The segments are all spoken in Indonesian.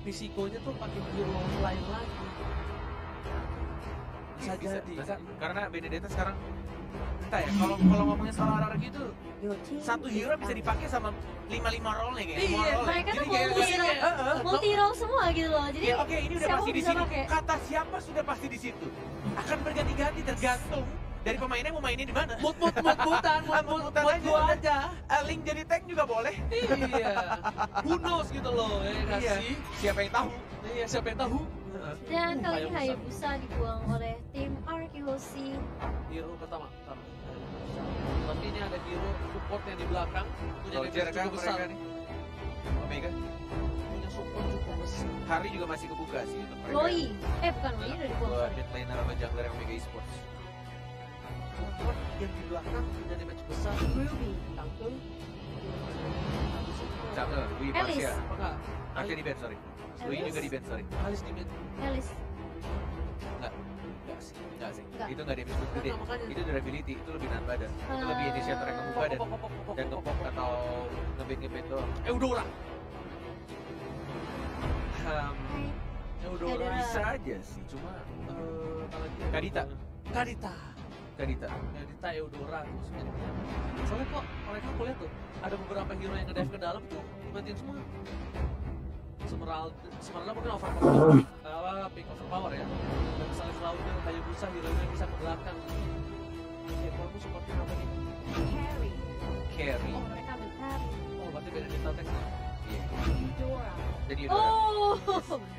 risikonya tuh pakai hero lain lagi. Bisa jadi kan. Karena Benedetta sekarang entah ya, kalau ngomongin soal RRQ gitu, satu hero bisa dipakai sama 5 role nih kayak. Iya, mereka tuh Jadi multi role semua gitu loh. Jadi ya, oke, ini udah siapa pasti di bisa sini. pakai. Kata siapa sudah pasti di situ. Akan berganti-ganti tergantung dari pemainnya mau mainnya di mana. Mut-mutan aja. Link jadi tank juga boleh. Iya. Who knows gitu loh, ya nggak Iya. sih? Siapa yang tahu? Iya, siapa yang tahu? Dan kali ini Hayabusa. Hayabusa dibuang oleh tim Arkihoshi. Hero pertama. Tapi ini ada hero support yang di belakang. Punya Soldier damage kan cukup besar. mereka nih. Omega. Punya support cukup besar. Hari juga masih kebuka sih untuk mereka. Loi. Bukan Loi udah dibuang. Buat mid laner sama jungler yang Omega Esports. Support yang di belakang punya damage besar. Ruby. Tangkel. Jungler, Wii Alice. Parsia. Apa enggak? Arca di band, sorry. Wii Alice. juga di band, sorry. Alice di mid. Alice. Enggak sih. Enggak. Itu enggak damage boost gede. Nah, makanya. Itu durability, itu lebih nahan badan. Itu lebih initiator yang ngebuka dan ngepop atau ngebait doang. Eudora. Eudora. Bisa aja sih, cuma Apalagi Kadita. Kadita. Kadita. Kadita Eudora tuh sebenarnya. Soalnya kok mereka aku lihat tuh ada beberapa hero yang ngedive ke dalam tuh matiin semua. Semeralda mungkin overpower. Pick overpower ya. Dan misalnya Cloudnya Hayabusa hero-nya bisa ke belakang. Kamu supportnya apa nih? Carry. Carry. Oh, mereka ambil carry. Oh, berarti beda Dita Tech-nya. Iya. Eudora. Jadi Eudora. Oh.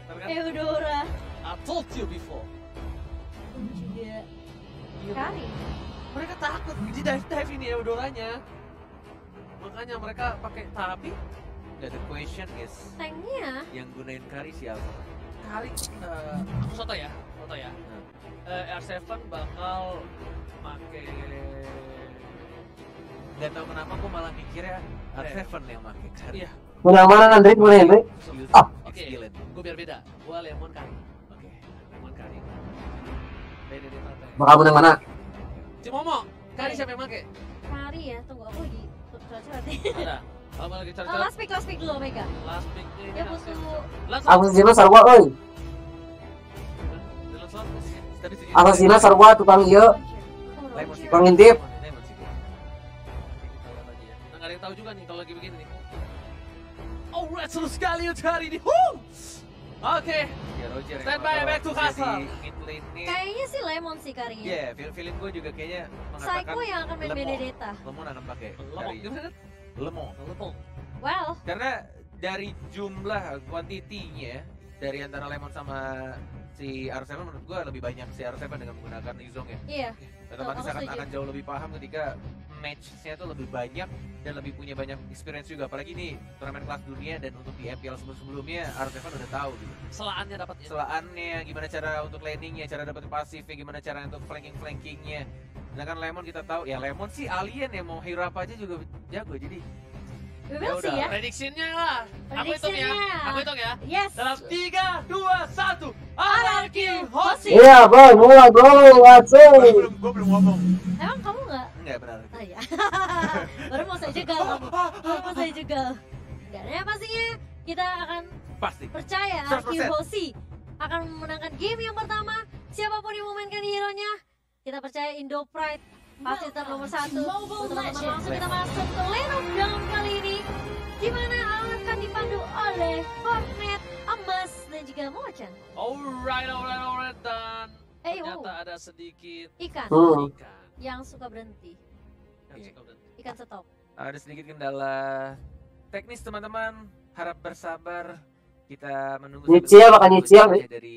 Tapi kan Eudora. I told you before. Juga Hero. carry. Mereka takut di dive ini Eudoranya. Makanya mereka pakai tapi Nah, the question is, Tanknya yang gunain Kari siapa? kali aku soto ya. R7 bakal pakai Gak tau kenapa gue malah mikirnya R7 yang pakai Kari. iya. Menang mana Andrik? Mana Andrik? Ah. Oke, Excellent. gue biar beda. Gue lemon kari. Oke. Lemon kari. Beda di tante. Bakal menang mana? Cimomo, kari siapa yang pakai? carry ya. Tunggu aku lagi coret-coret. Ada. Kalau lagi Oh, cari-cari last pick dulu Omega. last pick ini. Ya butuh Aku sini sarwa euy. Aku sini sarwa tukang ieu, Lemon sih. tukang ngintip. Lemon sih. Nah, nggak ada yang tahu juga nih kalau lagi begini nih. Oh, red seru sekali untuk hari ini. Oke. Ya Roger. yang Stand by, bakal back to jadi castle. Mid lane nih. Kayaknya sih Lemon sih carry-nya. Iya, feeling gue juga kayaknya mengatakan Psycho yang akan main Lemon. Benedetta. Lemon akan pakai Lemon Kari. gimana kan? Lemon. Lemon. Well, Karena dari jumlah kuantitinya dari antara Lemon sama si R7 menurut gua lebih banyak si R7 dengan menggunakan Yuzong ya. iya. Otomatis aku setuju. akan jauh lebih paham ketika match-nya tuh lebih banyak dan lebih punya banyak experience juga. Apalagi ini turnamen kelas dunia dan untuk di MPL sebelum-sebelumnya R7 udah tahu gitu. Selaannya dapat ya. Selaannya, gimana cara untuk landingnya, cara dapat pasifnya, gimana cara untuk flanking-flankingnya. Sedangkan Lemon kita tahu, ya Lemon sih alien ya, mau hero apa aja juga jago. Jadi We will see ya. Prediksinya lah. Aku hitung ya. Prediksinya. Aku hitung ya. Yes. Dalam 3, 2, 1. Anarki Hoshi. Iya, boy, mulai bro, acuy. gua belum ngomong. Emang kamu nggak? Enggak benar. Oh iya. Baru mau saya jegal kamu. Baru mau saya jegal. Dan yang pastinya kita akan Pasti. percaya 100%. Arkihoshi akan memenangkan game yang pertama. Siapapun yang memainkan hero-nya, kita percaya Indo Pride pasti tetap nomor 1. Teman-teman, langsung kita masuk ke Lane of Dawn kali ini, di mana akan dipandu oleh Hornet, Emas, dan juga Mochan. Alright. Dan Wow. ternyata ada sedikit Ikan Hmm. ikan. yang suka berhenti, Yang suka berhenti. ikan stop. Ada sedikit kendala teknis teman-teman. Harap bersabar. Kita menunggu Nyicil, sampai makan nyicil, aja dari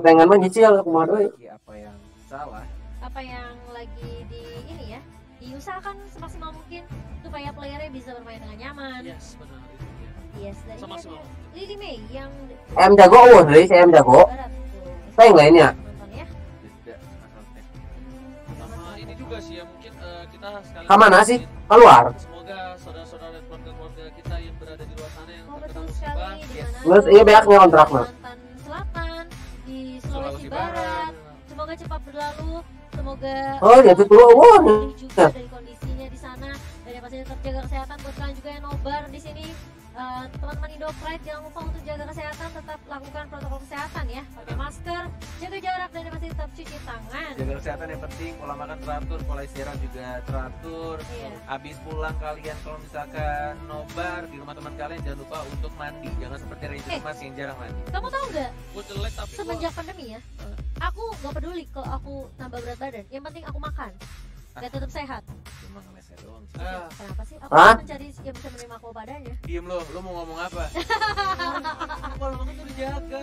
Pengen mah nyicil kumaha deui. apa yang salah. Apa yang lagi di ini ya, diusahakan semaksimal mungkin supaya playernya bisa bermain dengan nyaman. Yes, benar itu dia. Yes, dan ini Semaksimal. ada Lily May yang Em jago eueuh deui, em jago. barat tuh. Teng lainnya. Nonton ya. Tidak masalahnya. Sama ini juga sih ya mungkin kita sekali Kemana sih? Keluar. Semoga saudara-saudara dan keluarga-keluarga kita yang berada di luar sana yang Oh terkena betul musibah. sekali di Yes. mana? Terus iya beaknya kontraknya. Kalimantan Selatan, di Sulawesi Sulawesi Barat. Semoga cepat berlalu. Semoga Oh, dia tuh dulu eueuh. pulih juga dari kondisinya di sana. Dan yang pasti tetap jaga kesehatan buat kalian juga yang nobar di sini. teman-teman Indo Pride jangan lupa untuk jaga kesehatan, tetap lakukan protokol kesehatan ya, pakai masker, jaga jarak, dan masih tetap cuci tangan. Jaga kesehatan yang penting, pola makan teratur, pola istirahat juga teratur. Iya. Habis pulang kalian kalau misalkan nobar di rumah teman kalian jangan lupa untuk mandi. Jangan seperti Ranger Mas yang jarang mandi. Kamu tahu nggak, Gue jelek tapi gua semenjak pandemi ya, aku nggak peduli kalau aku nambah berat badan, yang penting aku makan dan tetap sehat. Cuma ngelesnya doang sih. Kenapa sih? Aku Hah? mencari yang bisa menerima aku padanya. Diem lo mau ngomong apa? kalau makan tuh dijaga.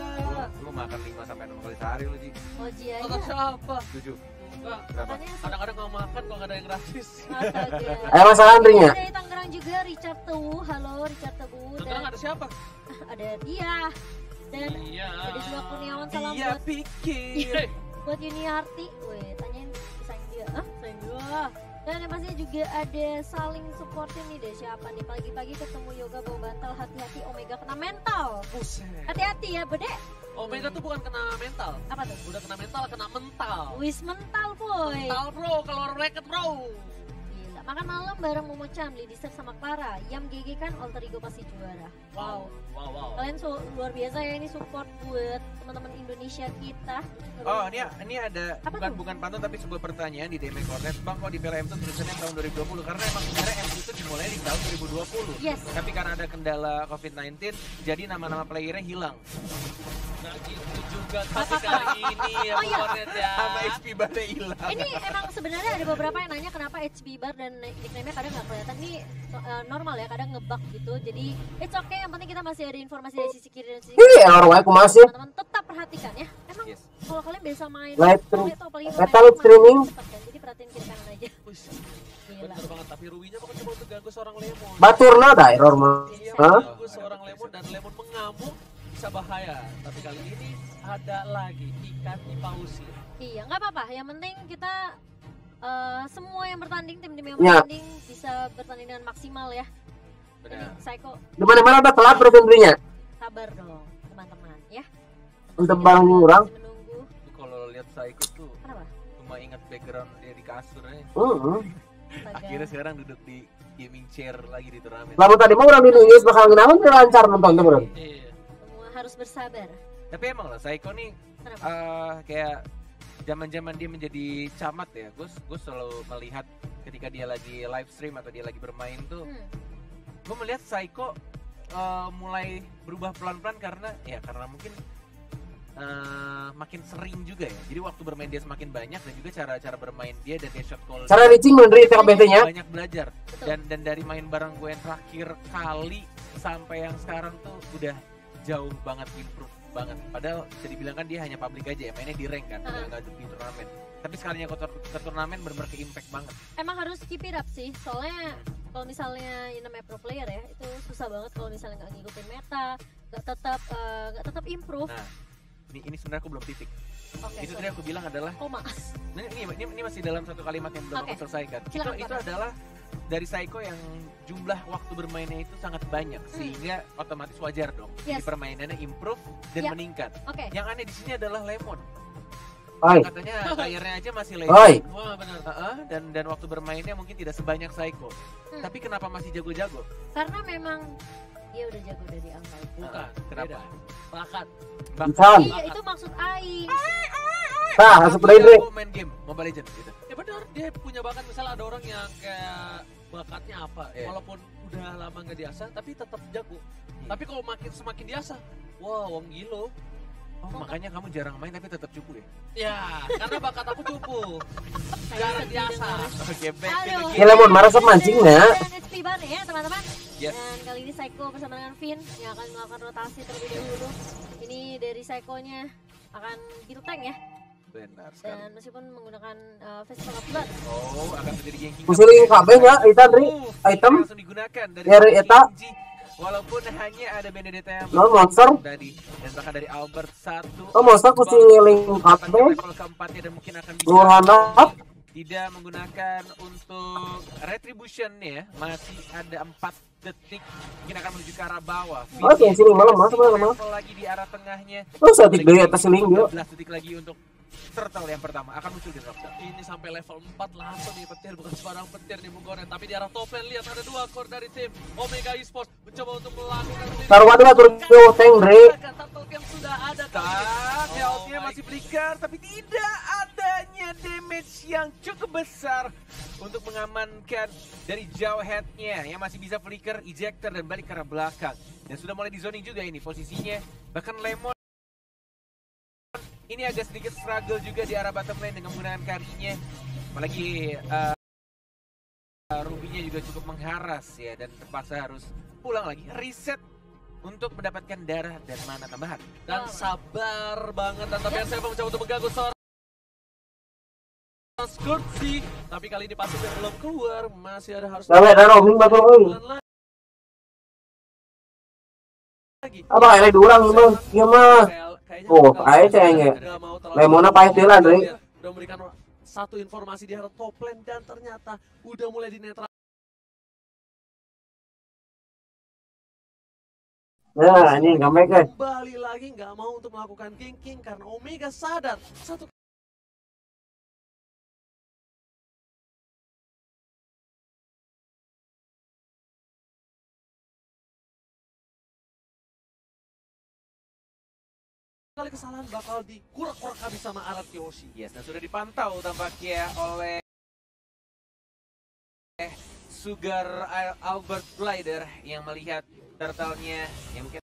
Lu makan 5 sampai 6 kali sehari lu, Ji. Oji Kata aja. siapa? 7. Enggak. Berapa? Makanya Kadang-kadang nggak makan kalau nggak ada yang gratis. astaga. Ayo Mas Andrinya. Dari Tangerang juga Richard Tewu. Halo Richard Tewu. Sekarang Dan ada siapa? ada dia. Dan Iya. ada juga Kurniawan, salam Dia buat pikir. buat Yuniarti. Weh, tanyain sayang dia. Sayang dia. Dan yang pastinya juga ada saling supportin nih deh, siapa nih pagi-pagi ketemu yoga bawa bantal, hati-hati Omega kena mental. Buset. Hati-hati ya Bede. Omega tuh bukan kena mental. Apa tuh? Udah kena mental, kena mental. Wis mental boy. Mental bro, kalau bracket bro. Gila. Makan malam bareng Momo Chan, Lidister sama Clara. Yam GG kan alter ego pasti juara. Wow. Wow. Kalian luar biasa ya, ini support buat teman-teman Indonesia kita. Oh, ini ada Apa bukan pantun tapi sebuah pertanyaan di DM Cornet. Bang, kok di Piala M itu tulisannya tahun 2020? Karena emang sebenarnya M itu dimulai di tahun 2020. Yes. Tapi karena ada kendala COVID-19, jadi nama-nama playernya hilang. Nah gitu juga tapi kali ini ya Oh, iya. Cornet ya. Sama XP Barnya hilang. Ini emang sebenarnya ada beberapa yang nanya kenapa HB bar dan nickname-nya kadang nggak kelihatan. Ini normal ya, kadang ngebug gitu. Jadi it's okay, yang penting kita masih ada informasi dari sisi kiri dan sisi kanan. Ih, error wae aku masih. Teman-teman tetap perhatikan ya. Emang Yes. kalau kalian biasa main Live Fortnite atau apalagi Meta main streaming. cepat kan. Jadi perhatiin kiri kanan aja. Wih, Gila. bener banget, tapi Ruwinya bakal coba untuk ganggu seorang Lemon. Baturna ada error mah. Iya, Hah? mengganggu seorang Lemon dan Lemon mengamuk bisa bahaya. Tapi kali ini ada lagi ikan di pausi. Iya, nggak apa-apa. Yang penting kita semua yang bertanding, tim-tim yang Ya. bertanding bisa bertanding dengan maksimal ya. Ini Benar. Psycho, Di mana-mana udah telat terus Andrinya. sabar dong teman-teman ya. Untuk barang orang. Masih menunggu. Itu kalau lihat Psycho tuh Kenapa? cuma ingat background dia di kasur aja. Astaga. Akhirnya sekarang duduk di gaming chair lagi di turnamen. Lalu tadi mah orang di Inggris bakal ngenawan tuh lancar nonton tuh bro. Iya. Semua harus bersabar. Tapi emang lah Psycho nih Kenapa? kayak zaman-zaman dia menjadi camat ya. Gue selalu melihat ketika dia lagi live stream atau dia lagi bermain tuh, gue melihat Psycho mulai berubah pelan-pelan karena mungkin makin sering juga ya. Jadi waktu bermain dia semakin banyak dan juga cara bermain dia dan dia shot call Cara reaching menurut TKBT-nya. banyak belajar. Betul. Dan dari main bareng gue yang terakhir kali sampai yang sekarang tuh udah jauh banget improve banget. Padahal bisa dibilang kan dia hanya public aja ya, mainnya di rank kan, nggak di turnamen. Tapi sekalinya ke turnamen bener-bener ke impact banget. Emang harus keep it up sih, soalnya kalau misalnya yang namanya pro player ya, itu susah banget kalau misalnya nggak ngikutin meta, nggak tetap improve. Nah, ini sebenarnya aku belum titik. Oke, Itu so- tadi aku bilang adalah koma. ini masih dalam satu kalimat yang belum Oke. aku selesaikan. Silakan, Itu silakan. adalah dari Psycho yang jumlah waktu bermainnya itu sangat banyak sehingga otomatis wajar dong. Jadi Yes. permainannya improve dan Ya. meningkat. Oke, Yang aneh di sini adalah Lemon. Oi, Katanya layarnya aja masih oi. legend. Wah benar. Dan waktu bermainnya mungkin tidak sebanyak Psycho. Hmm. Tapi kenapa masih jago-jago? karena memang dia udah jago dari awal. Bukan. Kenapa? Beda. Bakat. Bisa. Iya, itu maksud Aing. Nah, langsung play Dre. Jago main game Mobile Legends gitu. Ya benar, dia punya bakat. Misalnya ada orang yang kayak bakatnya apa, Iya. walaupun udah lama nggak diasah, tapi tetap jago. Tapi kalau semakin diasah, wah, wong gilo. Oh, makanya kamu jarang main tapi tetap cupu ya? Ya, karena bakat aku cupu. Jarang diasah. Oke, back to the Aduh. game. Ya Lemon marah sok mancing ya. Dan HP Bar ya teman-teman. Yes. Dan kali ini Psycho bersama dengan Vin yang akan melakukan rotasi terlebih dahulu. Ini dari Psycho-nya akan kill tank ya. Benar sekali. Dan meskipun menggunakan Festival of Blood. Oh, akan terjadi ganking. Pusing kabeh ya, Eta Dri. Item. Langsung digunakan dari Dari Eta. Kinji. Walaupun hanya ada Benedetta yang No, monster. tadi dan bahkan dari Albert 1. Oh, monster pusing link kabeh. Level keempatnya dan mungkin akan bisa Luar handap. tidak menggunakan untuk retribution ya. Masih ada 4 detik mungkin akan menuju ke arah bawah. Oke, sini malam, mas, malam. Level lagi di arah tengahnya. Oh, saya tik dari atas link yuk. 12 detik lagi untuk turtle yang pertama akan muncul di knockdown. Ini sampai level 4 langsung nih petir, bukan sembarang petir nih Bung Goren. Tapi di arah top lane lihat ada 2 core dari tim Omega Esports mencoba untuk melakukan Taruh ada turun tank, Dre. turtle yang sudah ada. Health-nya masih flicker, tapi tidak adanya damage yang cukup besar untuk mengamankan dari jauh head-nya yang masih bisa flicker, ejector dan balik ke arah belakang. Dan sudah mulai di zoning juga ini posisinya. Bahkan Lemon ini agak sedikit struggle juga di arah bottom lane dengan menggunakan karinya. Apalagi Ruby-nya juga cukup mengharas ya, dan terpaksa harus pulang lagi reset untuk mendapatkan darah dan mana tambahan. Dan sabar banget, dan tapi saya mencoba untuk mengganggu seorang Scorpsi. Tapi kali ini pasifnya belum keluar, masih ada harus roaming batul euy. Apa ada durang Bang? Iya mah. Oh, ae cengeng. Lemona pahit deui lah, Dre. Udah memberikan satu informasi di arah top lane dan ternyata udah mulai dinetral. Nah, ini comeback guys. Kembali lagi nggak mau untuk melakukan ganking karena Omega sadar satu kali kesalahan bakal dikurak-kurak habis sama Arat Yoshi. Yes, dan sudah dipantau tampaknya oleh Sugar Albert Glider yang melihat turtle-nya yang mungkin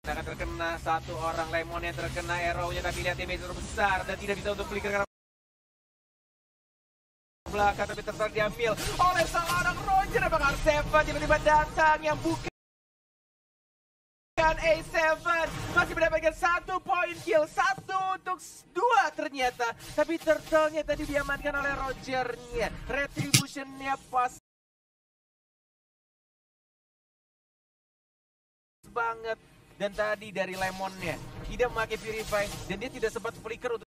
akan terkena satu orang. Lemon yang terkena arrow-nya, tapi lihat damage besar dan tidak bisa untuk flicker karena belakang, tapi turtle diambil oleh seorang Roger. Apakah R7 tiba-tiba datang yang bukan A7 masih mendapatkan 1 point kill, 1 untuk 2 ternyata, tapi turtle-nya tadi diamankan oleh Roger-nya. Retribution-nya pas banget, dan tadi dari Lemon-nya tidak memakai Purify dan dia tidak sempat flicker untuk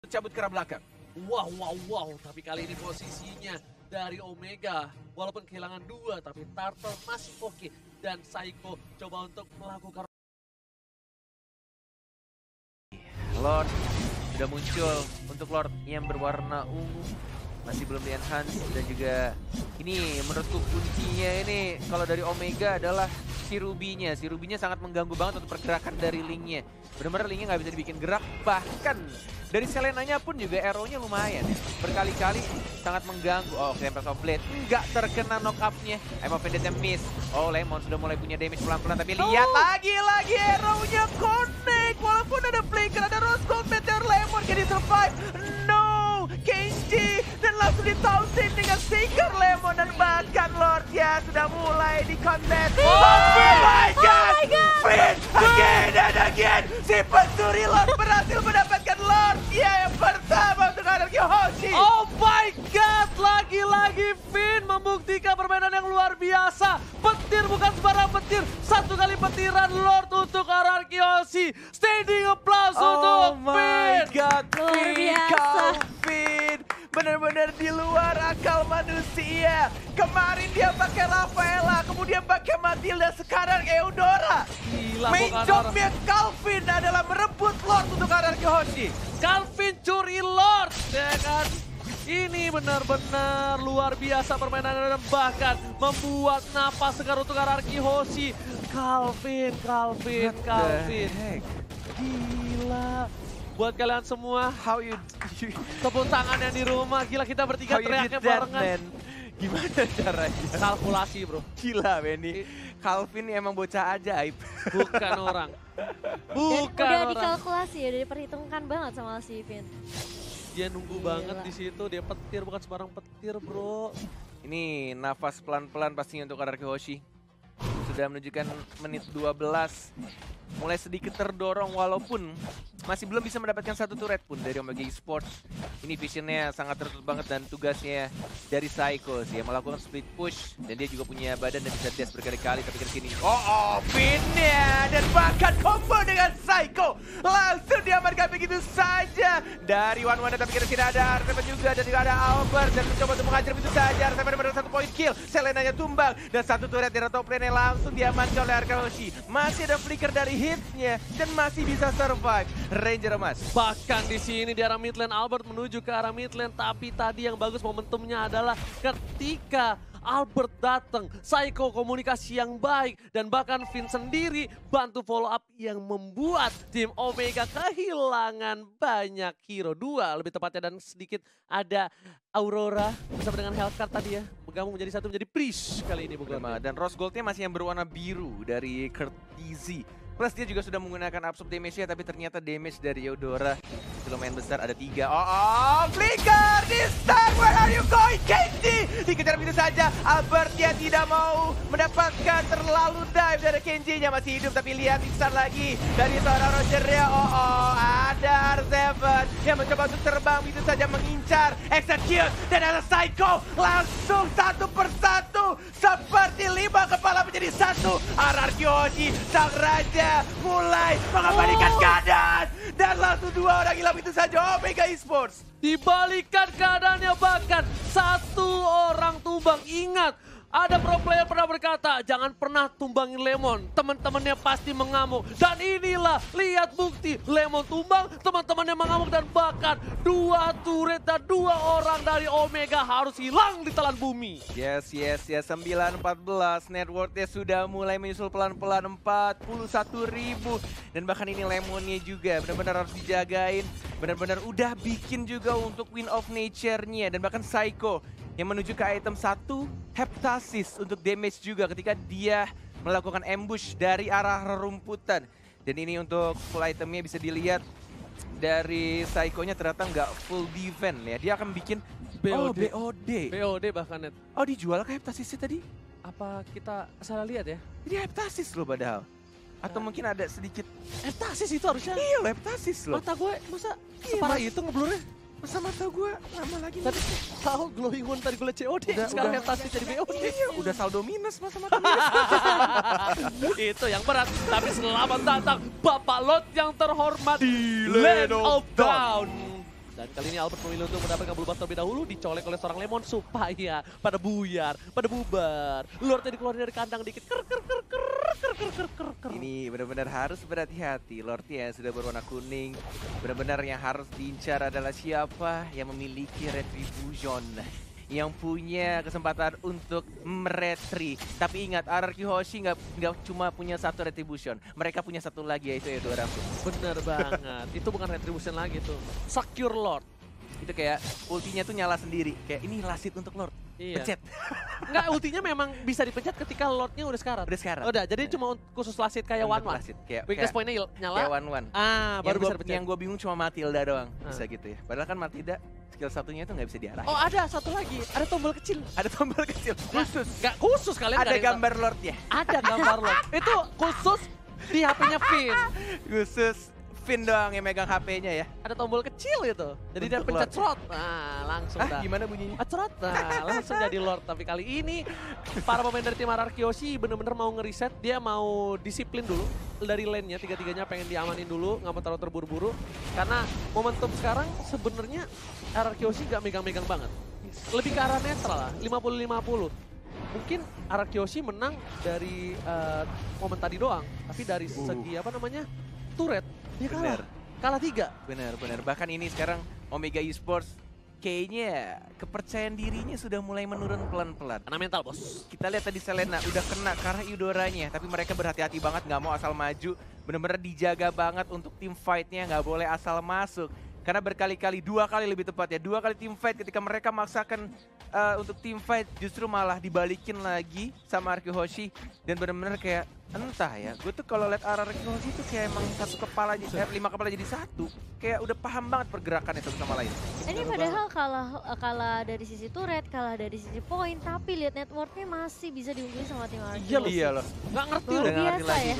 cabut ke arah belakang. Wow, tapi kali ini posisinya dari Omega walaupun kehilangan 2 tapi Turtle masih oke, dan Psycho coba untuk melakukan Lord sudah muncul untuk Lord yang berwarna ungu, masih belum di enhance, dan juga ini menurutku kuncinya ini kalau dari Omega adalah si Ruby-nya. Si Ruby-nya sangat mengganggu banget untuk pergerakan dari Link-nya. Benar-benar Link-nya nggak bisa dibikin gerak, bahkan dari Selena-nya pun juga arrow-nya lumayan ya. Berkali-kali sangat mengganggu. Oh, Tempest of Blade nggak terkena knock up-nya. I'm offended-nya miss. Oh, Lemon sudah mulai punya damage pelan-pelan, tapi lihat lagi arrow-nya connect. Walaupun ada flicker, ada Rose Gold Meteor, Lemon can survive. No, Kenji dan langsung di-taunting dengan Sticker Lemon, dan bahkan Lord ya sudah mulai di kontes. Oh my god! Finn again and again. Si pencuri Lord berhasil mendapatkan Lord ya yang pertama untuk Anarchy Hoshi. Oh my god, lagi-lagi Finn membuktikan permainan yang luar biasa. Petir bukan sembarang petir, 1 kali petiran Lord untuk Anarchy Hoshi. Standing applause untuk Finn. Oh my god, Luar biasa. Finn benar-benar di luar akal manusia. Kemarin dia pakai Rafaela, kemudian pakai Matilda, sekarang Eudora. Gila, Main bukan jobnya Calvin adalah merebut Lord untuk Anarchy Hoshi. Calvin curi Lord, ya kan? Ini benar-benar luar biasa permainan, dan bahkan membuat napas segar untuk Anarchy Hoshi. Calvin. Gila. Buat kalian semua, How you tepuk tangan yang di rumah. Gila, kita bertiga teriaknya barengan. Gimana caranya? Kalkulasi bro. Gila Benny. Calvin emang bocah ajaib. Bukan orang. Bukan udah orang. dikalkulasi, udah diperhitungkan banget sama si Vin. Dia nunggu Gila. banget di situ. Dia petir, bukan sembarang petir bro. Ini nafas pelan-pelan pastinya untuk Anarchy Hoshi. Sudah menunjukkan menit 12. Mulai sedikit terdorong walaupun masih belum bisa mendapatkan satu turret pun dari Omega Esports. Ini visionnya sangat tertutup banget dan tugasnya dari Psycho sih yang melakukan split push. Dan dia juga punya badan dan bisa dash berkali-kali, tapi ke sini. Finnya dan bahkan combo dengan Psycho. Langsung diamankan begitu saja. Dari One tapi kira tidak ada Artefact juga dan juga ada Albert dan mencoba untuk menghajar begitu saja. Artefact mendapat 1 point kill. Selenanya tumbang dan satu turret dari top lane langsung diamankan oleh RKOC. Masih ada flicker dari hitsnya dan masih bisa survive. Ranger emas. Bahkan di sini di arah mid lane Albert menuju ke arah mid lane, tapi tadi yang bagus momentumnya adalah ketika Albert datang, Psycho komunikasi yang baik, dan bahkan Finn sendiri bantu follow up yang membuat tim Omega kehilangan banyak hero. 2 lebih tepatnya, dan sedikit ada Aurora bersama dengan Hellcat tadi ya, bergabung menjadi satu, menjadi Priest kali ini bukan. Dan Rose Goldnya masih yang berwarna biru dari Kurt Easy. Plus dia juga sudah menggunakan absorb damage-nya, tapi ternyata damage dari Eudora itu lumayan besar, ada 3. Flicker! This time, where are you going, Kenji? Dikejar begitu saja, Albert dia tidak mau mendapatkan terlalu dive dari Kenji-nya, masih hidup, tapi lihat Iksan lagi dari seorang Roger ya. Ada R7 yang mencoba untuk terbang begitu saja, mengincar, execute, dan ada Psycho langsung satu persatu, seperti 5 kepala menjadi 1. RRQOC, sang raja mulai mengembalikan keadaan dan langsung 2 orang hilang itu saja Omega Esports. Dibalikan keadaannya, bahkan 1 orang tumbang. Ingat, ada pro player pernah berkata, jangan pernah tumbangin Lemon, teman-temannya pasti mengamuk. Dan inilah, lihat bukti, Lemon tumbang, teman-temannya mengamuk, dan bahkan 2 turret dan 2 orang dari Omega harus hilang di telan bumi. Yes, 9-14, net worth-nya sudah mulai menyusul pelan-pelan 41.000. Dan bahkan ini Lemonnya juga benar-benar harus dijagain, benar-benar udah bikin juga untuk Win of Nature-nya. Dan bahkan Psycho yang menuju ke item 1, Heptasis untuk damage juga ketika dia melakukan ambush dari arah rerumputan. Dan ini untuk full itemnya bisa dilihat dari Psycho-nya ternyata nggak full defense ya. Dia akan bikin BOD. BOD bahkan net. Dijual ke Heptasisnya tadi? Apa kita salah lihat ya? Ini Heptasis loh padahal. Atau mungkin ada sedikit Heptasis itu harusnya. Iya loh, Heptasis loh. Mata gue masa separah itu ngeblurnya? Masa mata gue lama lagi tadi tahu glowing one tadi gue liat COD, sekarang Heptasis jadi BOD. Iya, udah saldo minus masa mata minus. Itu yang berat, tapi selamat datang Bapak Lot yang terhormat di Land of Dawn. Dan kali ini Albert memilih untuk mendapatkan blue buff terlebih dahulu, dicolek oleh seorang Lemon supaya pada buyar, pada bubar. Lordnya dikeluarin dari kandang dikit, Ini benar-benar harus berhati-hati. Lordnya sudah berwarna kuning. Benar-benar yang harus diincar adalah siapa yang memiliki retribution, yang punya kesempatan untuk meretri. Tapi ingat, RRQ Hoshi nggak cuma punya 1 retribution. Mereka punya 1 lagi, yaitu Eudora. Bener banget. Itu bukan retribution lagi tuh. Secure Lord. Itu kayak ultinya tuh nyala sendiri. Kayak ini lasit untuk Lord. Iya. Pencet. Enggak, ultinya memang bisa dipencet ketika Lordnya udah sekarat. Udah, jadi cuma khusus lasit kayak one-one. Weakness point-nya nyala. Kayak one-one. Baru bisa dipencet. Yang gue bingung cuma Matilda doang. Bisa gitu ya. Padahal kan Matilda skill satunya itu nggak bisa diarahin. Ada satu lagi. Ada tombol kecil. Ada tombol kecil. Khusus. Nggak khusus kalian. Ada gambar Lordnya. Ada gambar Lord. Itu khusus di HP-nya Finn. Khusus Finn doang yang megang HP-nya ya. Ada tombol kecil itu. Jadi dia pencet slot. Nah, langsung dah. Gimana bunyinya? Slot. Nah, langsung jadi Lord. Tapi kali ini para pemain dari tim RRQOC bener-bener mau ngeriset. Dia mau disiplin dulu dari lane-nya. Tiga-tiganya pengen diamanin dulu. Nggak mau terlalu terburu-buru. Karena momentum sekarang sebenarnya RRQOC nggak megang-megang banget. Lebih ke arah netral lah. 50-50. Mungkin RRQOC menang dari momen tadi doang. Tapi dari segi turret. Dia kalah 3. Bener. Bahkan ini sekarang Omega Esports kayaknya kepercayaan dirinya sudah mulai menurun pelan-pelan. Karena mental, bos. Kita lihat tadi Selena udah kena karena Eudoranya. Tapi mereka berhati-hati banget, nggak mau asal maju. Bener-bener dijaga banget untuk tim fight-nya, nggak boleh asal masuk. Karena berkali-kali, 2 kali lebih tepat ya, 2 kali tim fight ketika mereka maksakan untuk tim fight justru malah dibalikin lagi sama RRQ Hoshi. Dan bener-bener kayak entah ya, gue tuh kalau liat RRQ Hoshi tuh kayak emang 5 kepala jadi 1. Kayak udah paham banget pergerakannya satu sama lain. Ini padahal kalah dari sisi turret, kalah dari sisi poin, tapi lihat networknya masih bisa diunggulin sama tim RRQ. Iya loh. Nggak ngerti loh. Biasa ya.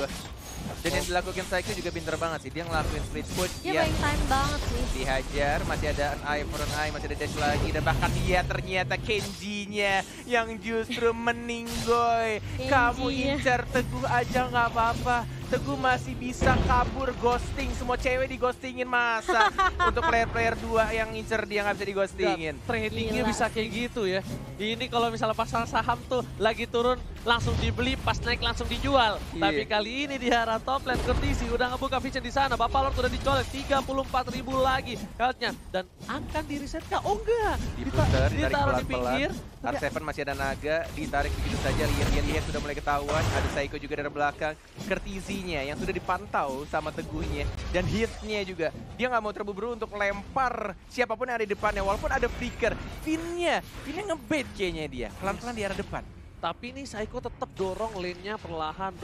Dan yang dilakukan Psycho juga pinter banget sih. Dia ngelakuin split push. Dia main time banget sih. Dihajar, masih ada an eye for an eye, masih ada dash lagi. Dan bahkan dia ternyata Kenji-nya yang justru meninggoy. Kamu incar Teguh aja nggak apa-apa. Teguh masih bisa kabur, ghosting. Semua cewek di-ghostingin masa. Untuk player-player 2 yang incer dia nggak bisa di-ghostingin. Tradingnya bisa kayak gitu ya. Ini kalau misalnya pasar saham tuh lagi turun langsung dibeli, pas naik langsung dijual. Tapi kali ini di arah top lane Curtisi udah ngebuka vision di sana. Bapak Lord udah dicolek 34.000 lagi health-nya dan akan di reset kah? Oh enggak. Diputer, ditarik Ditaruh di pelan-pelan. pinggir. R7 masih ada naga, ditarik begitu saja. Lihat sudah mulai ketahuan. Ada Psycho juga dari belakang. Curtisi-nya yang sudah dipantau sama Teguhnya. Dan hit-nya juga. Dia nggak mau terburu-buru untuk lempar siapapun yang ada di depannya. Walaupun ada flicker. Fin-nya ngebait kayaknya dia. Pelan-pelan di arah depan. Tapi nih Psycho tetap dorong lane-nya perlahan,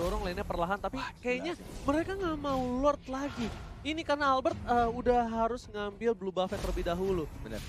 tapi kayaknya mereka nggak mau Lord lagi. Ini karena Albert udah harus ngambil blue buff terlebih dahulu. Benar.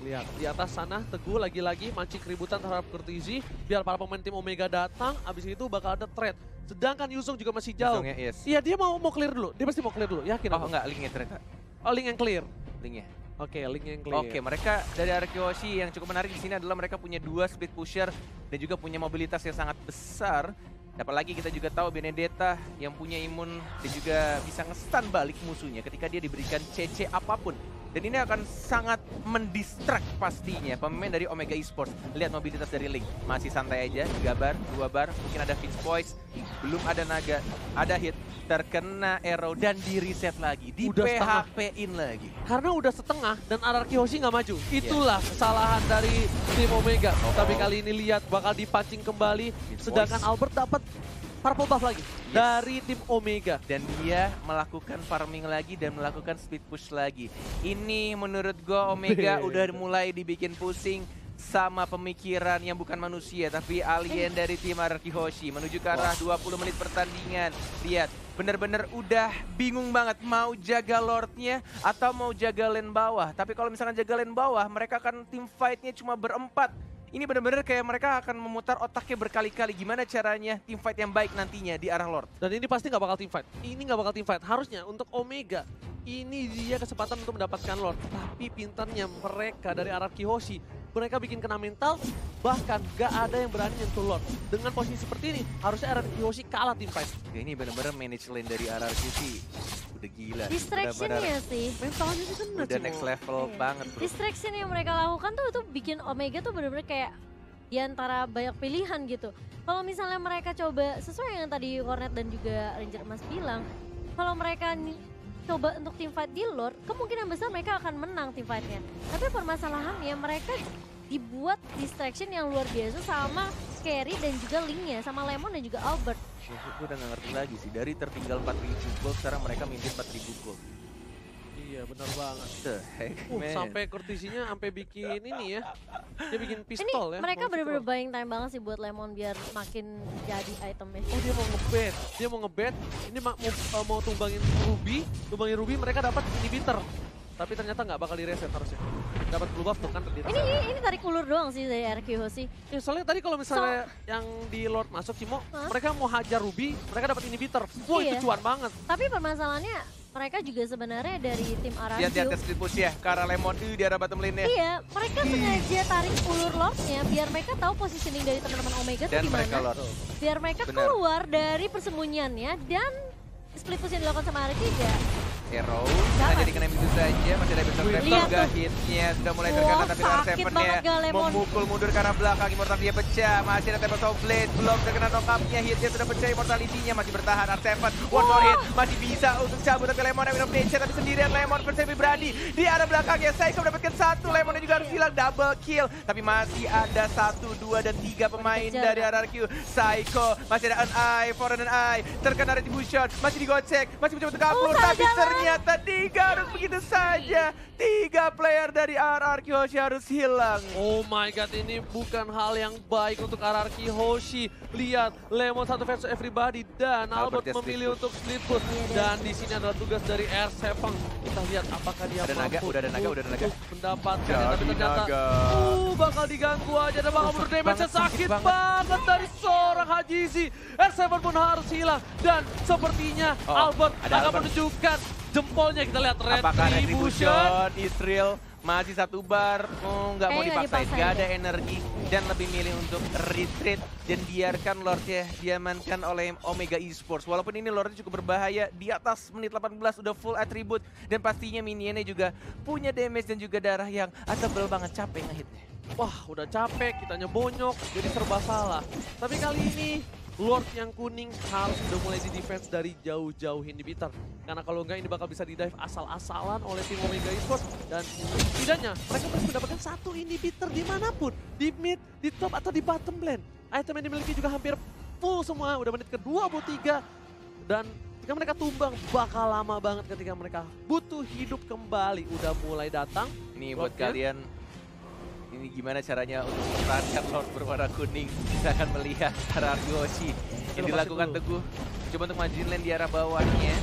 Lihat di atas sana Teguh lagi-lagi mancing keributan terhadap Curtisi biar para pemain tim Omega datang, abis itu bakal ada trade. Sedangkan Yuzong juga masih jauh. Iya, dia mau clear dulu. Dia pasti mau clear dulu. Yakin Oh enggak, linknya ternyata. Oh, link yang clear. Linknya. Oke, link yang clear. Oke, mereka dari Arkeoshi yang cukup menarik di sini adalah mereka punya 2 split pusher dan juga punya mobilitas yang sangat besar. Apalagi kita juga tahu Benedetta yang punya imun dan juga bisa nge-stun balik musuhnya ketika dia diberikan CC apapun. Dan ini akan sangat mendistract pastinya pemain dari Omega Esports. Lihat mobilitas dari Link, masih santai aja, 3 bar, 2 bar, mungkin ada Fix Poise, belum ada naga, ada hit, terkena arrow dan di reset lagi, di PHP-in lagi. Karena udah setengah dan Ararki Hoshi nggak maju. Itulah kesalahan dari tim Omega. Tapi kali ini lihat bakal dipancing kembali, sedangkan Albert dapat purple buff lagi dari tim Omega. Dan dia melakukan farming lagi dan melakukan speed push lagi. Ini menurut gue Omega udah mulai dibikin pusing sama pemikiran yang bukan manusia tapi alien dari tim Ararki Hoshi menuju ke arah 20 menit pertandingan. Lihat, bener-bener udah bingung banget mau jaga Lordnya atau mau jaga lane bawah. Tapi kalau misalkan jaga lane bawah, mereka akan tim fight-nya cuma berempat. Ini benar-benar kayak mereka akan memutar otaknya berkali-kali gimana caranya tim fight yang baik nantinya di arah Lord. Dan ini pasti nggak bakal tim fight. Ini nggak bakal tim fight. Harusnya untuk Omega, ini dia kesempatan untuk mendapatkan Lord. Tapi pintarnya mereka dari Ararki Hoshi, mereka bikin kena mental, bahkan gak ada yang berani nyentuh Lord. Dengan posisi seperti ini, harusnya Ararki Hoshi kalah tim fight. Ini benar-benar manage lane dari Ararki sih. Udah gila. Distraction-nya sih. Mentalnya sih kena. Udah next level banget bro. Distraction yang mereka lakukan tuh bikin Omega tuh bener-bener kayak di antara banyak pilihan gitu. Kalau misalnya mereka coba sesuai yang tadi Cornet dan juga Ranger Emas bilang, kalau mereka coba untuk team fight di Lord, kemungkinan besar mereka akan menang team fight-nya. Tapi permasalahannya mereka dibuat distraction yang luar biasa sama Scary dan juga Link-nya, sama Lemon dan juga Albert. Gue udah gak ngerti lagi sih, dari tertinggal 4.000 gold, sekarang mereka mimpin 4.000 gold. Iya benar banget. The heck, man. Sampai Curtisi-nya sampai bikin ini ya, dia bikin pistol ini ya. mereka bener-bener buying time banget sih buat Lemon biar makin jadi itemnya. Oh dia mau ngebet, ini mau tumbangin Ruby, mereka dapat inhibitor. Tapi ternyata nggak bakal di-reset harusnya. Dapat blue buff tuh kan di-reset. Ini tarik ulur doang sih dari Ararki Hoshi. Ya, soalnya tadi kalau misalnya yang di Lord masuk Cimo, mereka mau hajar Ruby, mereka dapat inhibitor. Wah itu cuan banget. Tapi permasalahannya mereka juga sebenarnya dari tim Ararki. Lihat split push ya, ke arah Lemon di arah bottom lane-nya. Iya, mereka sengaja tarik ulur Lordnya biar mereka tahu positioning dari teman-teman Omega tuh gimana. Biar mereka keluar dari persembunyiannya dan split push yang dilakukan sama Ararki ya. Arrow, saja dikena begitu saja, masih ada besar grab juga hitnya sudah mulai terkena tapi R7-nya memukul mundur ke arah belakang, Immortal dia pecah, masih ada Temple of Blade, belum terkena knock-up-nya, hitnya sudah pecah, Immortality-nya masih bertahan, R7, one more hit, masih bisa untuk cabut tapi Lemon yang nature tapi sendirian Lemon versus Brady di arah belakangnya, Psycho mendapatkan 1, Lemonnya juga harus hilang, double kill, tapi masih ada 1, 2, dan 3 pemain dari RRQ, Psycho, masih ada an eye, for an eye, terkena retribution, masih digocek, masih mencoba untuk kabur, tapi ternyata 3 harus begitu saja. 3 player dari Ararki Hoshi harus hilang. Oh my god, ini bukan hal yang baik untuk Ararki Hoshi. Lihat, Lemon 1 versus everybody dan Albert memilih untuk split push. Dan di sini adalah tugas dari R7. Kita lihat apakah dia udah naga. Mendapatkan tapi ternyata bakal diganggu aja dan bakal menurut damage sakit banget dari seorang seorang Hajizi. R7 pun harus hilang. Dan sepertinya Albert akan menunjukkan jempolnya. Kita lihat Apakah Retribution. Retribution, Israel masih satu bar, nggak mau Kayaknya dipaksain, nggak nggak ada dipaksain energi dan lebih milih untuk retreat dan biarkan Lordnya diamankan oleh Omega Esports. Walaupun ini Lordnya cukup berbahaya, di atas menit 18 udah full atribut dan pastinya minionnya juga punya damage dan juga darah yang tebel banget, capek ngehitnya. Wah, udah capek, kitanya bonyok, jadi serba salah. Tapi kali ini Lord yang kuning harus udah mulai di defense dari jauh-jauh inhibitor. Karena kalau enggak ini bakal bisa di-dive asal-asalan oleh tim Omega Esports. Dan setidaknya mereka harus mendapatkan satu inhibitor dimanapun. Di mid, di top, atau di bottom lane. Item yang dimiliki juga hampir full semua. Udah menit ke-23. Dan ketika mereka tumbang bakal lama banget ketika mereka butuh hidup kembali. Udah mulai datang. Ini buat Lordnya. kalian, ini gimana caranya untuk mempertahankan Lord berwarna kuning. Kita akan melihat arah Yoshi yang dilakukan Teguh. Coba untuk majuin lane di arah bawahnya.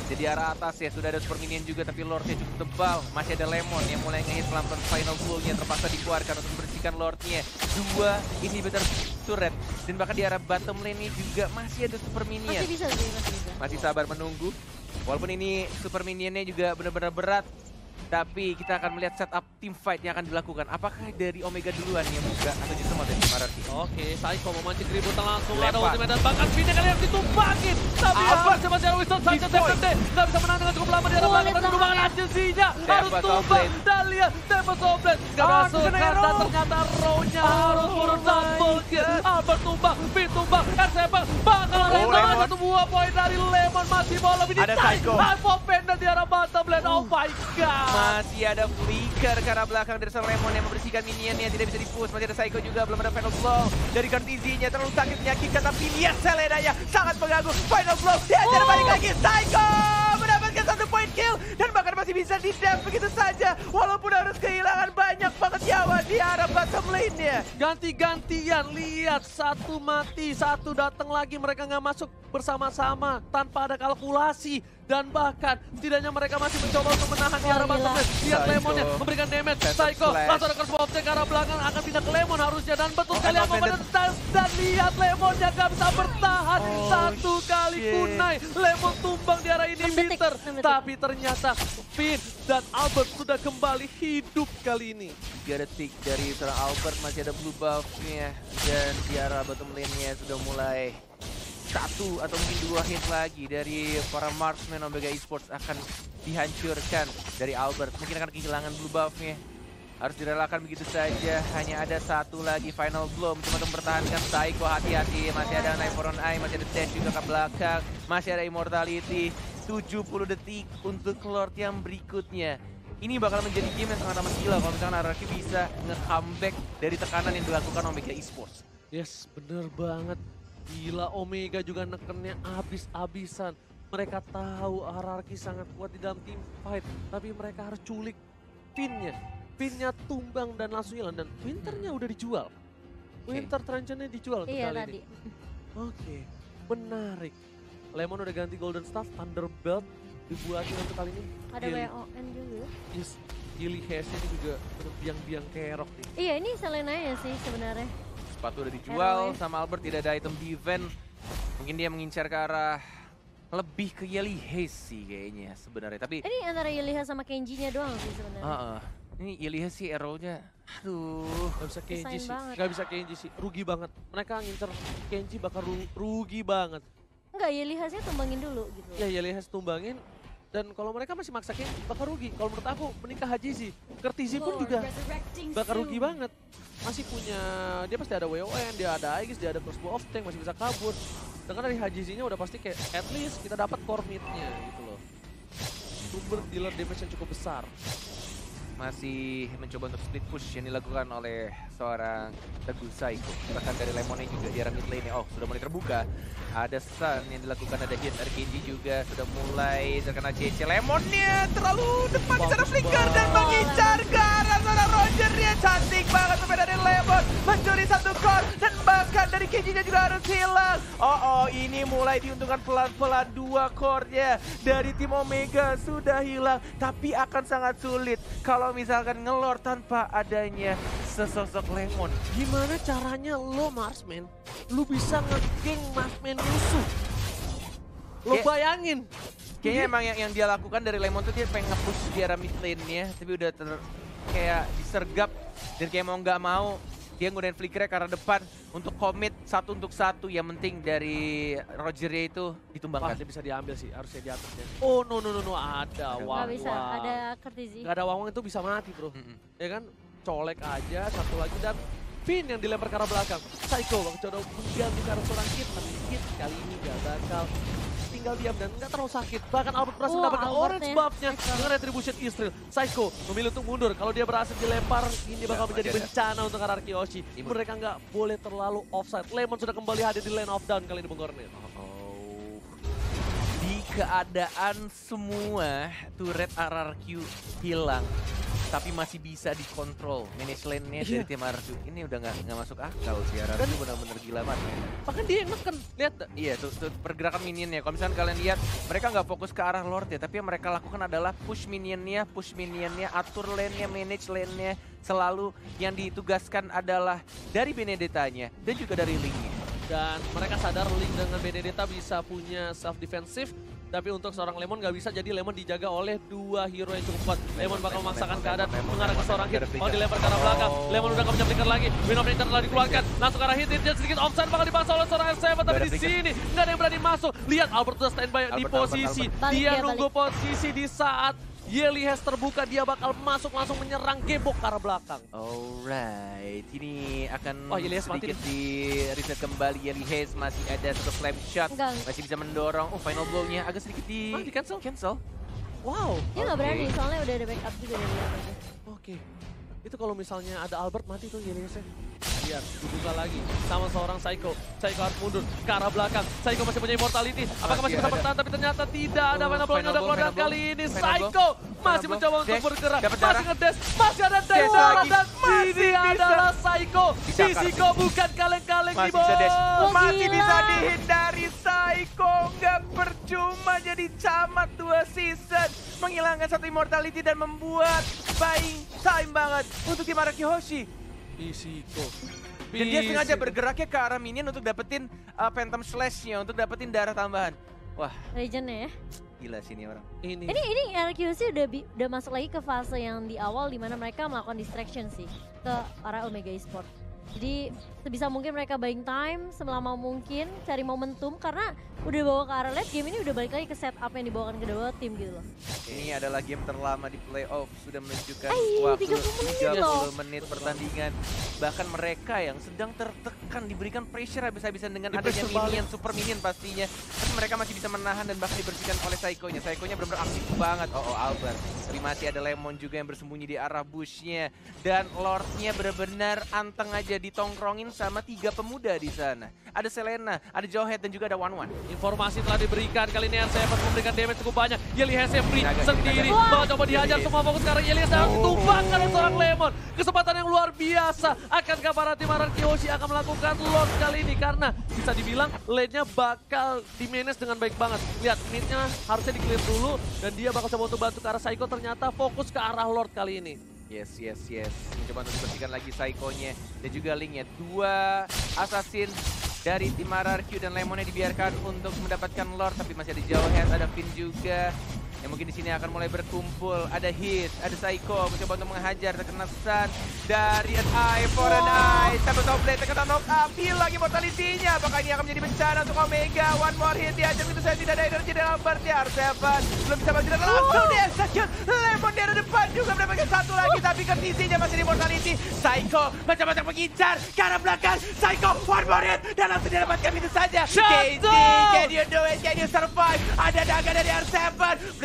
Jadi arah atas ya, sudah ada super minion juga tapi Lordnya cukup tebal. Masih ada Lemon yang mulai ngehit pelan-pelan final blow-nya terpaksa dikeluarkan untuk membersihkan Lordnya. Dua inhibitor turret dan bahkan di arah bottom lane ini juga masih ada super minion. Masih bisa sih, masih bisa. Masih sabar menunggu. Walaupun ini super minionnya juga benar-benar berat. Tapi kita akan melihat setup team fight yang akan dilakukan. Apakah dari Omega duluan yang buka atau justru mau dari Mararki? Oke, Saiko memancing keributan langsung. Ada Lempar. ultimate dan bahkan Vina kali yang ditumpakin. Tapi Albert. masih ada Winston saja TPT. Nggak bisa menang dengan cukup lama di arah belakang. Dan perubahan Agency-nya harus Tempest tumbang. Oblate. Dan lihat Tempest Oblate. Nggak berhasil karena ternyata Row-nya harus turun double kill. Albert tumbang, Vin tumbang, R7 bakal Lemon. Lemon. Satu buah poin dari Lemon masih bola. Ini Ada Saiko. Hypo Panda di arah bottom lane. Oh my god. Masih ada flicker ke arah belakang dari seorang Lemon yang membersihkan minionnya, tidak bisa di-push. Masih ada Saiko juga, belum ada final blow dari Cortizinya, terlalu sakit menyakitkan, tapi lihat Selenanya sangat mengganggu. Final blow, diajar balik lagi, Saiko mendapatkan 1 point kill dan bahkan masih bisa di-def begitu saja, walaupun harus kehilangan banyak banget nyawa di arah bottom lane-nya. Ganti-gantian, lihat satu mati, satu datang lagi, mereka nggak masuk bersama-sama tanpa ada kalkulasi. Dan bahkan setidaknya mereka masih mencoba untuk menahan di arah bottom lane. Lihat Saiko. Lemonnya memberikan damage, Tetap Saiko flash. langsung ada curse bomb-nya ke arah belakang, akan pindah ke Lemon harusnya. Dan betul sekali Emma Emma Bennett. dan lihat Lemonnya nggak bisa bertahan. Satu kali shit. kunai, Lemon tumbang di arah inhibitor. 6 detik. Tapi ternyata Finn dan Albert sudah kembali hidup kali ini. 3 detik dari seorang Albert, masih ada blue buff-nya dan di arah bottom lane-nya sudah mulai 1 atau mungkin 2 hit lagi dari para marksman Omega Esports akan dihancurkan dari Albert. Mungkin akan kehilangan blue buff-nya. Harus direlakan begitu saja. Hanya ada 1 lagi final blow. Cuma untuk mempertahankan Saiko, hati-hati. Masih ada Knife for on Eye, masih ada dash juga ke belakang. Masih ada immortality. 70 detik untuk Lord yang berikutnya. Ini bakal menjadi game yang sangat amat gila kalau misalkan Araki bisa nge-comeback dari tekanan yang dilakukan Omega Esports. Yes, bener banget. Gila, Omega juga nekennya abis-abisan. Mereka tahu hierarki sangat kuat di dalam team fight. Tapi mereka harus culik Finnya. Finnya tumbang dan langsung hilang. Dan Winternya udah dijual. Winter Truncheonnya dijual untuk Iya kali tadi. ini. Oke, menarik. Lemon udah ganti Golden Staff, Thunderbelt dibuatin untuk kali ini. Ada WON juga. Yes, Gilly Hess ini juga bener biang-biang kerok nih. Iya ini Selenanya sih sebenarnya. Sepatu udah dijual RW. sama Albert, tidak ada item defense. Mungkin dia mengincar ke arah lebih ke Yelly Haze sih kayaknya sebenarnya. Tapi Ini antara Yeliha sama Kenji-nya doang sih sebenarnya. ini Yelly Haze sih arrow-nya. Aduh. Gak bisa Kenji Desain sih, banget. gak bisa Kenji sih, rugi banget. Mereka ngincer Kenji bakal rugi banget. Enggak, Yelihasnya tumbangin dulu gitu. Ya Yelihas tumbangin, dan kalau mereka masih maksa Kenji bakal rugi. Kalau menurut aku menikah Haji sih, Kertizi pun juga bakal rugi banget. Masih punya, dia pasti ada WON, dia ada Aegis, dia ada crossbow of tank, masih bisa kabur. Dengan dari Haji-nya udah pasti kayak at least kita dapat core mid-nya gitu loh. Sumber dealer damage yang cukup besar. Masih mencoba untuk split push yang dilakukan oleh seorang Teguh Saiko. Bahkan dari Lemonnya juga di arah mid lane. Oh, sudah mulai terbuka. Ada stun yang dilakukan, ada hit RKG juga sudah mulai terkena CC. Lemonnya terlalu depan di sana flicker dan mengincar ke arah seorang Roger. Dia cantik banget sampai dari Lemon mencuri 1 core dan bahkan dari KG-nya juga harus hilang. Oh, ini mulai diuntungkan pelan-pelan 2 core-nya dari tim Omega sudah hilang, tapi akan sangat sulit kalau misalkan ngelor tanpa adanya sesosok Lemon. Gimana caranya lo Marksman, lu bisa nge-gank Marksman musuh? Lo bayangin. Kayaknya emang yang dia lakukan dari Lemon tuh dia pengen nge-push di arah mid lane-nya, tapi udah kayak disergap dan kayak mau nggak mau dia nggunain flickernya ke arah depan untuk commit 1 untuk 1. Yang penting dari Rogernya itu ditumbangkan. Dia bisa diambil sih, harusnya di atasnya. Oh no, ada Wang. Nggak bisa, ada Kertizi. Gak ada Wang itu bisa mati bro. Ya kan, colek aja satu lagi dan Finn yang dilempar ke arah belakang. Psycho Bang Jono mengganti ke arah seorang Kid, tapi Kid kali ini gak bakal tinggal diam dan nggak terlalu sakit. Bahkan Albert berhasil mendapatkan orange buff-nya dengan retribution Israel. Psycho memilih untuk mundur. Kalau dia berhasil dilempar, ini bakal menjadi bencana untuk arah Kyoshi. Mereka nggak boleh terlalu offside. Lemon sudah kembali hadir di lane of down kali ini Bung Kornel. Di keadaan semua turret RRQ hilang, tapi masih bisa dikontrol manage lane-nya dari tim RRQ. Ini udah nggak masuk akal sih, RRQ benar-benar gila banget. Bahkan dia yang neken, lihat. Iya tuh pergerakan minionnya. Kalau misalnya kalian lihat, mereka nggak fokus ke arah Lord ya, tapi yang mereka lakukan adalah push minionnya, atur lane-nya, manage lane-nya. Selalu yang ditugaskan adalah dari Benedetta-nya dan juga dari Link-nya. Dan mereka sadar Link dengan Benedetta bisa punya self defensive. Tapi untuk seorang Lemon nggak bisa, jadi Lemon dijaga oleh 2 hero yang cukup kuat. Lemon bakal memaksakan keadaan mengarah ke seorang hit. Mau dilempar ke arah belakang. Lemon udah nggak punya flicker lagi. Wind of Nature telah dikeluarkan. Langsung ke arah hit. Dia sedikit offside bakal dipaksa oleh seorang R7. Tapi di sini nggak ada yang berani masuk. Lihat Albert udah standby di posisi. Dia nunggu posisi di saat Yelihes terbuka, dia bakal masuk langsung menyerang gebok ke arah belakang. Alright, ini akan Yelihes sedikit di reset kembali. Yelihes masih ada satu slam shot, masih bisa mendorong. Final blow-nya agak sedikit di cancel. Wow. Dia nggak berani, soalnya udah ada backup juga dari atasnya. Oke. Itu kalau misalnya ada Albert mati tuh Yelihesnya. Lihat, dibuka lagi sama seorang Psycho. Psycho harus mundur ke arah belakang. Psycho masih punya immortality. Apakah masih bisa bertahan? Tapi ternyata tidak. Ada final blow-nya udah keluar, dan kali ini Psycho masih mencoba untuk bergerak. Masih ngedash, masih ada dash dan ini adalah Psycho. Psycho bukan kaleng-kaleng di bawah. Masih bisa dihindari Psycho. Nggak percuma jadi camat 2 season. Menghilangkan 1 immortality dan membuat buying time banget untuk tim Arakihoshi. Psycho. Dan dia sengaja bergeraknya ke arah minion untuk dapetin Phantom Slash-nya, untuk dapetin darah tambahan. Wah, Legend-nya ya. gila sih ini orang. Ini RQC udah masuk lagi ke fase yang di awal dimana mereka melakukan distraction sih ke arah Omega Esports. Jadi sebisa mungkin mereka buying time selama mungkin, cari momentum karena udah bawa ke arah late game ini, udah balik lagi ke setup yang dibawakan kedua tim gitu loh. Ini adalah game terlama di playoff, sudah menunjukkan waktu 30 menit pertandingan. Bahkan mereka yang sedang tertekan diberikan pressure habis-habisan dengan adanya minion, super minion pastinya. Tapi mereka masih bisa menahan dan bahkan dibersihkan oleh Psycho-nya. Psycho-nya benar-benar aktif banget. Albert. Tapi masih ada Lemon juga yang bersembunyi di arah bush-nya. Dan Lord-nya benar-benar anteng aja ditongkrongin sama 3 pemuda di sana. Ada Selena, ada Jawhead dan juga ada One. Informasi telah diberikan, kali ini R7 memberikan damage cukup banyak. Yelihes free sendiri, bakal coba dihajar, semua fokus karena Yelihes harus ditumbangkan oleh seorang Lemon. Kesempatan yang luar biasa, akankah para tim Arakihoshi akan melakukan Lord kali ini? Karena bisa dibilang lane-nya bakal di-manage dengan baik banget. Lihat, mid-nya harusnya di-clear dulu, dan dia bakal coba untuk bantu ke arah Psycho, ternyata fokus ke arah Lord kali ini. Yes. Mencoba untuk dibersihkan lagi Psycho-nya dan juga Link-nya. 2 assassin dari tim RRQ dan Lemonnya dibiarkan untuk mendapatkan Lord, tapi masih ada Jawhead, ada Finn juga. Yang mungkin di sini akan mulai berkumpul. Ada Hit, ada Psycho mencoba untuk menghajar, terkena stun dari an eye for an eye. Satu top blade terkena knock up, hilang immortality-nya. Apakah ini akan menjadi bencana untuk Omega? One more hit dihajar begitu saja, tidak ada energi dari Albert ya. R7 belum bisa bagi langsung di execute. Lemon di depan juga mendapatkan 1 lagi, tapi kondisinya masih di immortality. Psycho macam-macam mengincar ke arah belakang. Psycho one more hit dan langsung didapatkan begitu saja. KT, can you do it? Can you survive? Ada daga dari R7.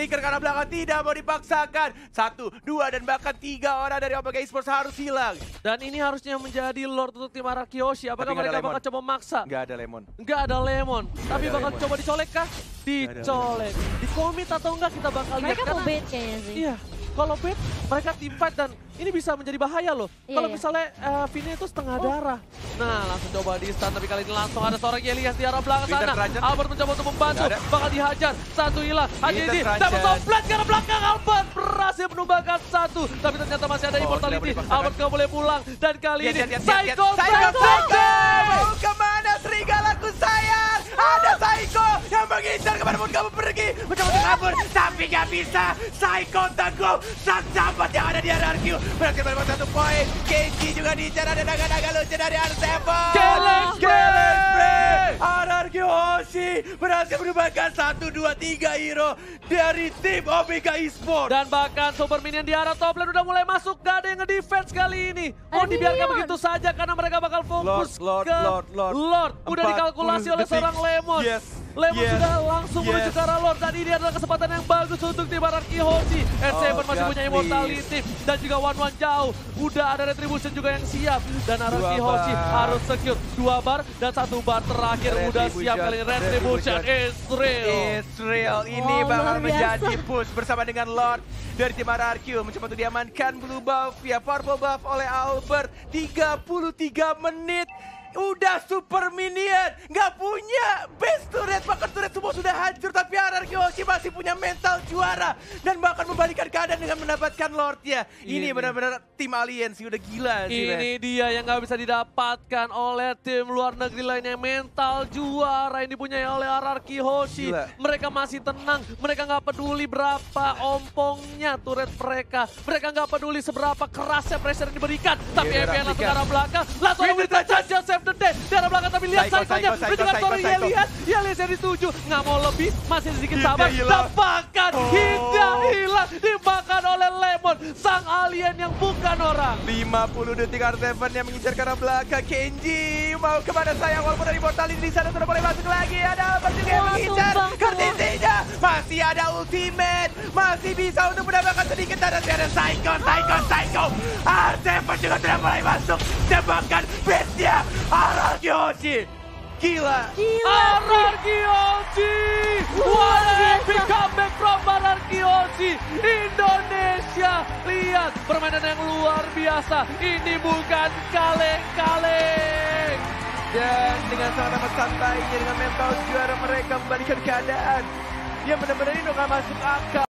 Flicker karena belakang tidak mau dipaksakan. 1, 2 dan bahkan 3 orang dari Omega Esports harus hilang. Dan ini harusnya menjadi Lord untuk tim Arakihoshi. Apakah mereka bakal coba maksa? Nggak ada Lemon. Nggak ada Lemon. Tapi bakal Lemon. coba dicolek kah? Dicolek. Di commit atau enggak kita bakal lihat. Mereka mau bait kayaknya sih. Iya. kalau Bet mereka team fight dan ini bisa menjadi bahaya loh. Kalau misalnya Vini itu setengah darah. Nah langsung coba di stun tapi kali ini langsung ada seorang Elias di arah belakang sana. Albert mencoba untuk membantu, bakal dihajar. Satu hilang, hanya ini dapat komplit ke arah belakang. Albert berhasil menumbangkan satu. Tapi ternyata masih ada Immortality. Albert gak boleh pulang dan kali ini Psycho mau kemana serigalaku sayang? Ada Psycho yang mengincar kemana pun kamu pergi, mencoba untuk kabur tapi gak bisa. Psycho tangguh sang sahabat yang ada di RRQ berhasil mendapatkan satu poin. Kenji juga diincar, ada naga-naga lucu dari R7. Killer Spray! RRQ Hoshi berhasil menumbangkan 1, 2, 3 hero dari tim Omega Esports. Dan bahkan Super Minion di arah top lane udah mulai masuk, gak ada yang nge-defense kali ini. Oh dibiarkan begitu saja karena mereka bakal fokus ke Lord. Udah dikalkulasi oleh seorang Lemon. Lemon sudah langsung menuju ke arah Lord dan ini adalah kesempatan yang bagus untuk tim RRQ Hoshi. R7 masih punya Immortality dan juga One jauh. Udah ada Retribution juga yang siap dan RRQ Hoshi harus secure 2 bar dan 1 bar terakhir udah siap kali ini. Retribution is real. Ini bakal menjadi push bersama dengan Lord dari tim RRQ mencoba untuk diamankan blue buff via purple buff oleh Albert. 33 menit. Udah Super Minion, nggak punya base turret, bahkan turret semua sudah hancur. Tapi RRQ Hoshi masih punya mental juara dan bahkan membalikan keadaan dengan mendapatkan Lordnya. Ini benar-benar tim alien sih, udah gila sih. Ini dia yang nggak bisa didapatkan oleh tim luar negeri lainnya. Mental juara yang dipunyai oleh RRQ Hoshi. Mereka masih tenang, mereka nggak peduli berapa ompongnya turret mereka. Mereka nggak peduli seberapa kerasnya pressure yang diberikan. Tapi EVN langsung ke arah belakang, langsung memberikan Joseph the Day di arah belakang. Tapi lihat Psycho-nya, dengan story Elias yang dituju. Nggak mau lebih, masih sedikit sabar. Dapatkan, hilang, dimakan oleh Lemon, sang alien yang bukan orang. 50 detik R7 yang mengincar ke arah belakang. Kenji mau kemana sayang, walaupun dari Mortality di sana sudah boleh masuk lagi. Ada Albert juga yang mengincar Kartisinya. Masih ada ultimate, masih bisa untuk mendapatkan sedikit tanda. Ada Psycho. R7 juga sudah mulai masuk. Tembakan base-nya RRQ Hoshi. Gila. RRQ Hoshi. What an epic comeback from RRQ Hoshi. Indonesia. Lihat permainan yang luar biasa. Ini bukan kaleng-kaleng. Dan dengan sangat amat santainya, dengan mental juara mereka membalikan keadaan. Ya benar-benar ini udah gak masuk akal.